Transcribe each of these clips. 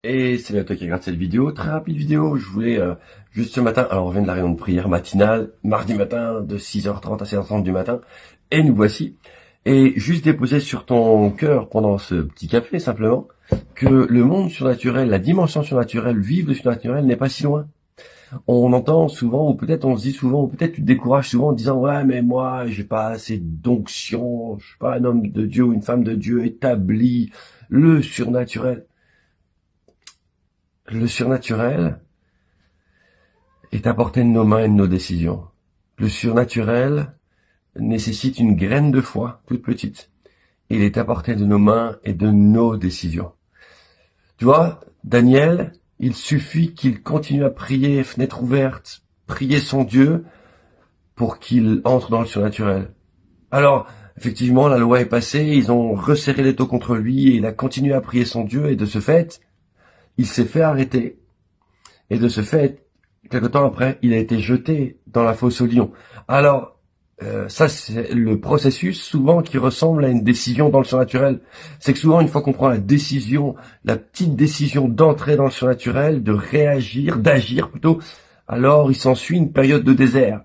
Et c'est à toi qui regarde cette vidéo, très rapide vidéo, je voulais juste ce matin, alors on vient de la réunion de prière matinale, mardi matin de 6h30 à 7h30 du matin, et nous voici, et juste déposer sur ton cœur pendant ce petit café simplement, que le monde surnaturel, la dimension surnaturelle, vivre le surnaturel n'est pas si loin. On entend souvent, ou peut-être on se dit souvent, ou peut-être tu te décourages souvent en disant ouais mais moi j'ai pas assez d'onction, je suis pas un homme de Dieu ou une femme de Dieu établi, le surnaturel. Le surnaturel est à portée de nos mains et de nos décisions. Le surnaturel nécessite une graine de foi, toute petite. Il est à portée de nos mains et de nos décisions. Tu vois, Daniel, il suffit qu'il continue à prier, fenêtre ouverte, prier son Dieu pour qu'il entre dans le surnaturel. Alors, effectivement, la loi est passée, ils ont resserré les taux contre lui et il a continué à prier son Dieu et de ce fait, il s'est fait arrêter. Et de ce fait, quelque temps après, il a été jeté dans la fosse aux lions. Alors, ça c'est le processus souvent qui ressemble à une décision dans le surnaturel. C'est que souvent, une fois qu'on prend la décision, la petite décision d'entrer dans le surnaturel, de réagir, d'agir plutôt, alors il s'ensuit une période de désert.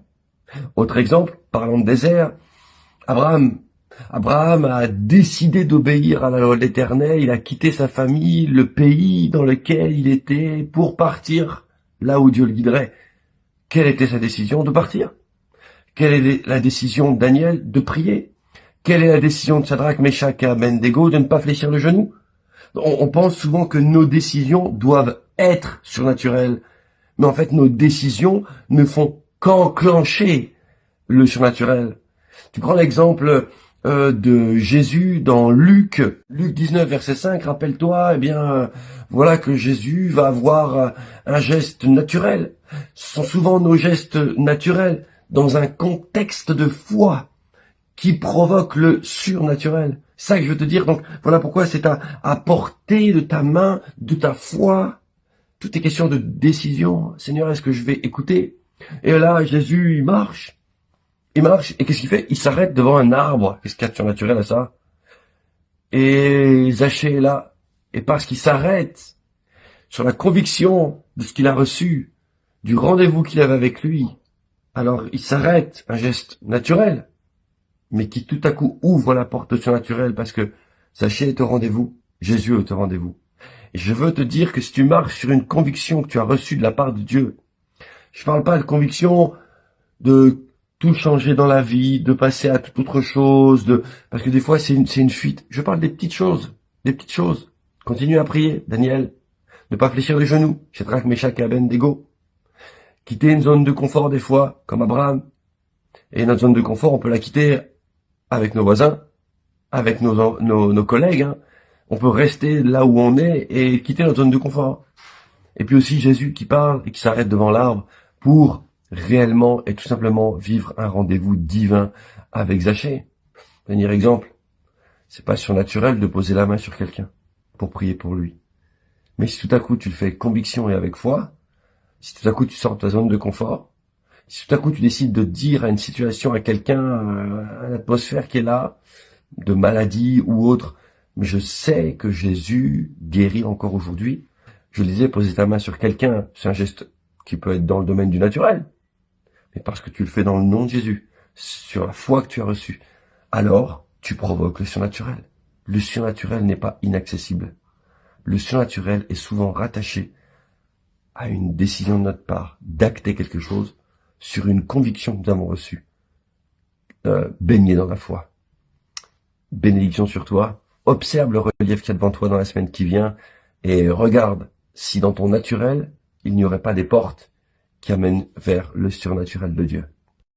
Autre exemple, parlant de désert, Abraham a décidé d'obéir à la loi de l'Éternel, il a quitté sa famille, le pays dans lequel il était, pour partir là où Dieu le guiderait. Quelle était sa décision? De partir. Quelle est la décision de Daniel? De prier. Quelle est la décision de Shadrach, Meshach et Abednego? De ne pas fléchir le genou. On pense souvent que nos décisions doivent être surnaturelles, mais en fait nos décisions ne font qu'enclencher le surnaturel. Tu prends l'exemple de Jésus dans Luc 19 verset 5, rappelle-toi, voilà que Jésus va avoir un geste naturel. Ce sont souvent nos gestes naturels dans un contexte de foi qui provoque le surnaturel. C'est ça que je veux te dire. Donc voilà pourquoi c'est à portée de ta main, de ta foi. Tout est question de décision. Seigneur, est-ce que je vais écouter? Et là, Jésus, il marche, et qu'est-ce qu'il fait? Il s'arrête devant un arbre. Qu'est-ce qu'il y a de surnaturel à ça? Et Zachée est là. Et parce qu'il s'arrête sur la conviction de ce qu'il a reçu, du rendez-vous qu'il avait avec lui, alors il s'arrête, un geste naturel, mais qui tout à coup ouvre la porte au surnaturel parce que Zachée est au rendez-vous, Jésus est au rendez-vous. Et je veux te dire que si tu marches sur une conviction que tu as reçue de la part de Dieu, je parle pas de conviction de tout changer dans la vie, de passer à toute autre chose, parce que des fois c'est une fuite. Je parle des petites choses, Continue à prier, Daniel. Ne pas fléchir les genoux, Shadrach, Meshach et Abednego. Quitter une zone de confort des fois, comme Abraham. Et notre zone de confort, on peut la quitter avec nos voisins, avec nos collègues. On peut rester là où on est et quitter notre zone de confort. Et puis aussi Jésus qui parle et qui s'arrête devant l'arbre pour réellement et tout simplement vivre un rendez-vous divin avec Zachée. Dernier exemple, c'est pas surnaturel de poser la main sur quelqu'un pour prier pour lui. Mais si tout à coup tu le fais avec conviction et avec foi, si tout à coup tu sors de ta zone de confort, si tout à coup tu décides de dire à une situation, à quelqu'un, à l'atmosphère qui est là, de maladie ou autre, mais je sais que Jésus guérit encore aujourd'hui. Je le disais, poser ta main sur quelqu'un, c'est un geste qui peut être dans le domaine du naturel, mais parce que tu le fais dans le nom de Jésus, sur la foi que tu as reçue, alors tu provoques le surnaturel. Le surnaturel n'est pas inaccessible. Le surnaturel est souvent rattaché à une décision de notre part d'acter quelque chose sur une conviction que nous avons reçue. Baigner dans la foi. Bénédiction sur toi. Observe le relief qu'il y a devant toi dans la semaine qui vient et regarde si dans ton naturel, il n'y aurait pas des portes qui amènent vers le surnaturel de Dieu.